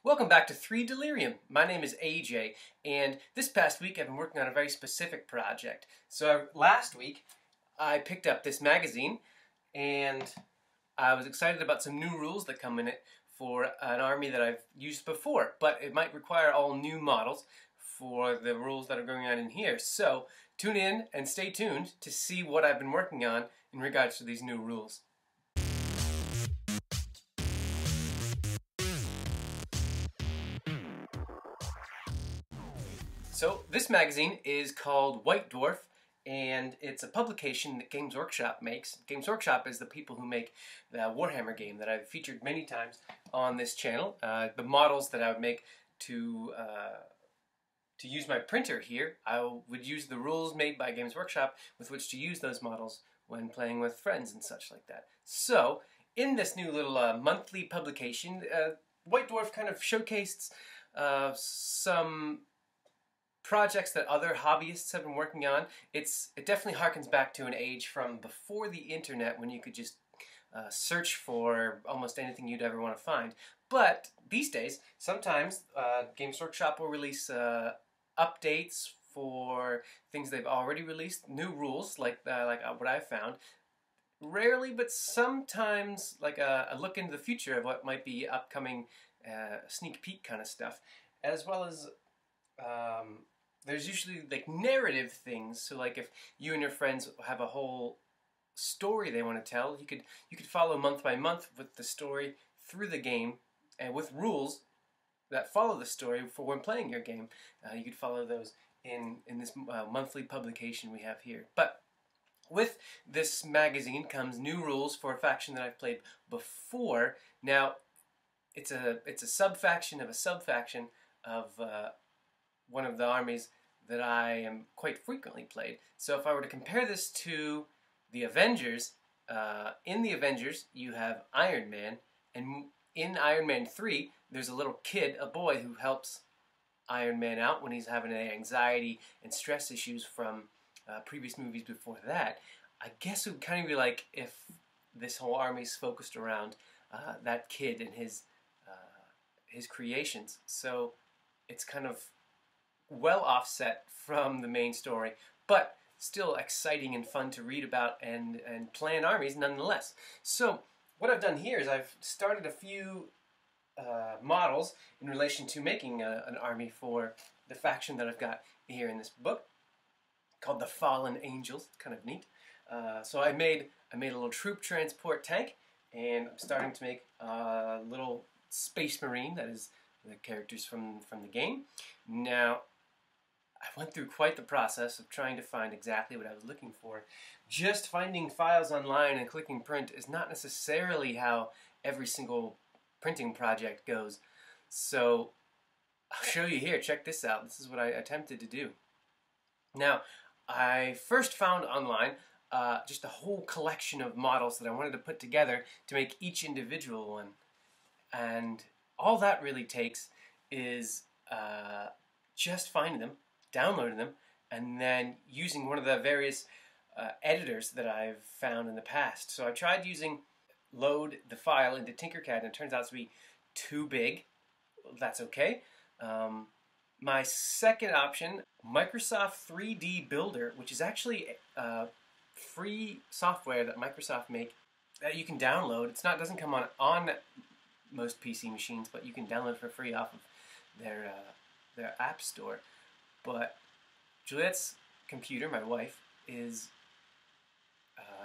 Welcome back to 3 Delirium. My name is AJ, and this past week I've been working on a very specific project. So last week I picked up this magazine, and I was excited about some new rules that come in it for an army that I've used before, but it might require all new models for the rules that are going on in here. So tune in and stay tuned to see what I've been working on in regards to these new rules. So this magazine is called White Dwarf, and it's a publication that Games Workshop makes. Games Workshop is the people who make the Warhammer game that I've featured many times on this channel. The models that I would make to use my printer here, I would use the rules made by Games Workshop with which to use those models when playing with friends and such like that. So in this new little monthly publication, White Dwarf kind of showcased some projects that other hobbyists have been working on. It definitely harkens back to an age from before the internet when you could just search for almost anything you'd ever want to find. But these days, sometimes Games Workshop will release updates for things they've already released, new rules like what I've found. Rarely, but sometimes like a look into the future of what might be upcoming sneak peek kind of stuff, as well as there's usually like narrative things. So like if you and your friends have a whole story they want to tell, you could follow month by month with the story through the game, and with rules that follow the story for when playing your game. You could follow those in this monthly publication we have here. But with this magazine comes new rules for a faction that I've played before. Now it's a sub-faction of a sub-faction of one of the armies that I am quite frequently played. So if I were to compare this to the Avengers, in the Avengers you have Iron Man, and in Iron Man 3 there's a little kid, a boy, who helps Iron Man out when he's having anxiety and stress issues from previous movies before that. I guess it would kind of be like if this whole army's focused around that kid and his creations. So it's kind of well offset from the main story, but still exciting and fun to read about and plan armies nonetheless. So what I've done here is I've started a few models in relation to making an army for the faction that I've got here in this book, called the Fallen Angels. Kind of neat. So I made a little troop transport tank, and I'm starting to make a little space marine that is the characters from the game. Now I went through quite the process of trying to find exactly what I was looking for. Just finding files online and clicking print is not necessarily how every single printing project goes. So I'll show you here. Check this out. This is what I attempted to do. Now, I first found online just a whole collection of models that I wanted to put together to make each individual one. And all that really takes is just finding them, downloading them, and then using one of the various editors that I've found in the past. So I tried using load the file into Tinkercad, and it turns out to be too big. That's okay. My second option, Microsoft 3D Builder, which is actually free software that Microsoft make that you can download. Doesn't come on most PC machines, but you can download for free off of their app store. But Juliette's computer, my wife, is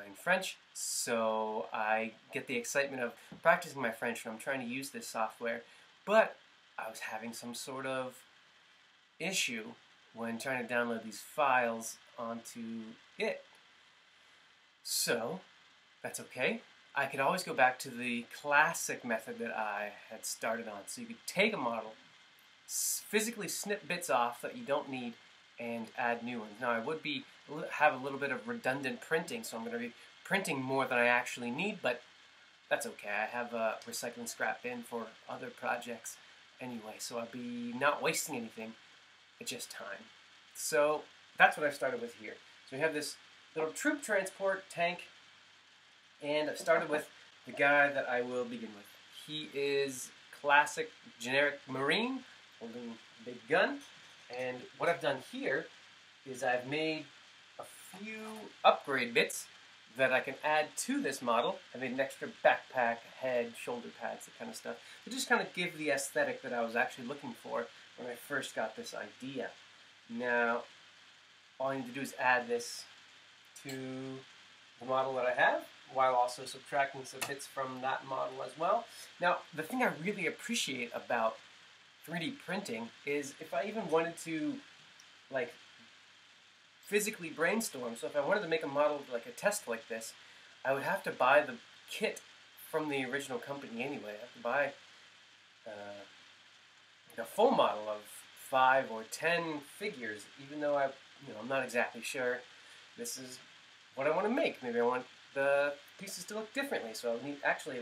in French, so I get the excitement of practicing my French when I'm trying to use this software. But I was having some sort of issue when trying to download these files onto it. So that's okay. I could always go back to the classic method that I had started on. So you could take a model, physically snip bits off that you don't need, and add new ones. Now I would have a little bit of redundant printing, so I'm going to be printing more than I actually need, but that's okay. I have a recycling scrap bin for other projects anyway, so I'll be not wasting anything, it's just time. So that's what I've started with here. So we have this little troop transport tank, and I've started with the guy that I will begin with. He is classic generic Marine holding a big gun. And what I've done here is I've made a few upgrade bits that I can add to this model. I made an extra backpack, head, shoulder pads, that kind of stuff, to just kind of give the aesthetic that I was actually looking for when I first got this idea. Now, all I need to do is add this to the model that I have, while also subtracting some bits from that model as well. Now, the thing I really appreciate about 3D printing is if I even wanted to, like, physically brainstorm, so if I wanted to make a model, like a test like this, I would have to buy the kit from the original company anyway. I have to buy a full model of 5 or 10 figures, even though I'm not exactly sure this is what I want to make. Maybe I want the pieces to look differently, so I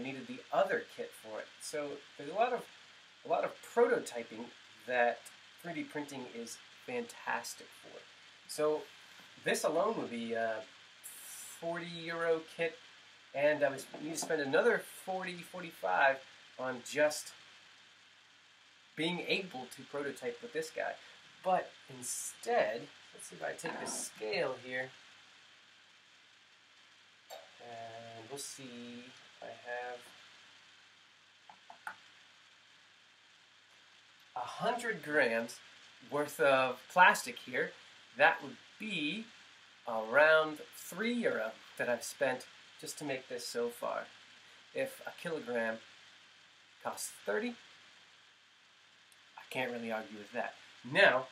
needed the other kit for it. So there's a lot of prototyping that 3D printing is fantastic for. So this alone would be a €40 kit, and I need to spend another 45 on just being able to prototype with this guy. But instead, let's see if I take the scale here, and we'll see if I have 100 grams worth of plastic here. That would be around €3 that I've spent just to make this so far. If a kilogram costs 30, I can't really argue with that. Now,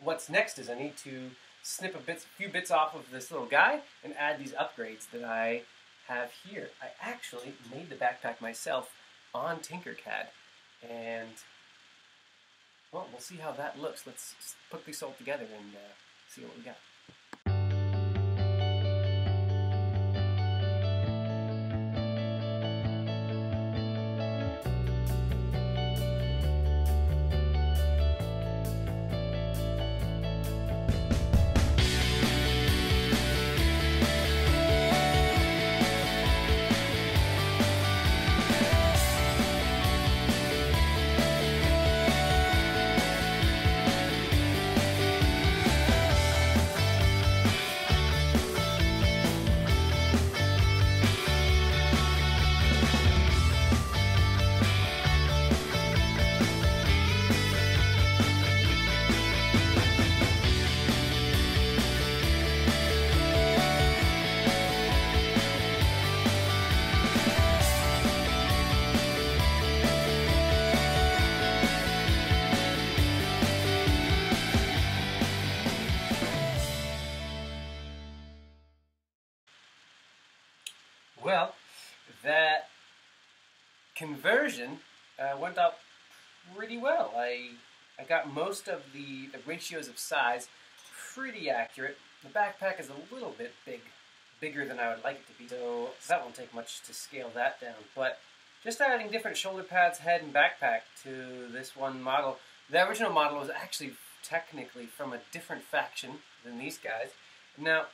what's next is I need to snip a few bits off of this little guy and add these upgrades that I have here. I actually made the backpack myself on Tinkercad, and well, we'll see how that looks. Let's put these all together and see what we got. Well, that conversion went out pretty well. I got most of the ratios of size pretty accurate. The backpack is a little bit bigger than I would like it to be, so that won't take much to scale that down. But just adding different shoulder pads, head, and backpack to this one model. The original model was actually technically from a different faction than these guys. Now,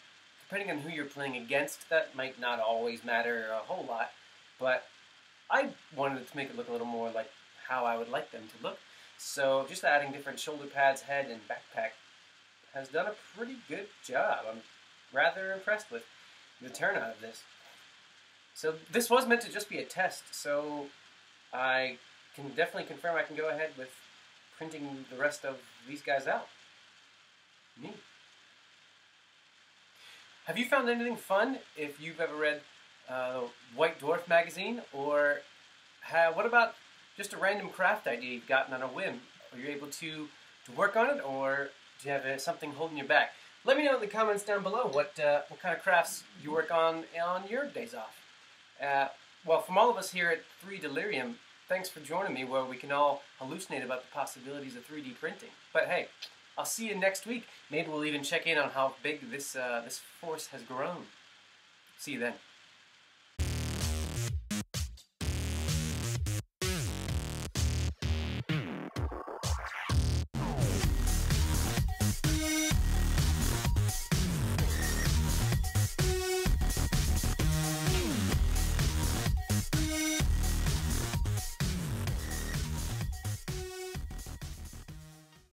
depending on who you're playing against, that might not always matter a whole lot, but I wanted to make it look a little more like how I would like them to look. So just adding different shoulder pads, head, and backpack has done a pretty good job. I'm rather impressed with the turnout of this. So this was meant to just be a test, so I can definitely confirm I can go ahead with printing the rest of these guys out. Neat. Have you found anything fun if you've ever read White Dwarf magazine? Or what about just a random craft idea you've gotten on a whim? Are you able to work on it, or do you have something holding you back? Let me know in the comments down below what kind of crafts you work on your days off. Well, from all of us here at 3 Delirium, thanks for joining me where we can all hallucinate about the possibilities of 3D printing. But hey, I'll see you next week. Maybe we'll even check in on how big this force has grown. See you then.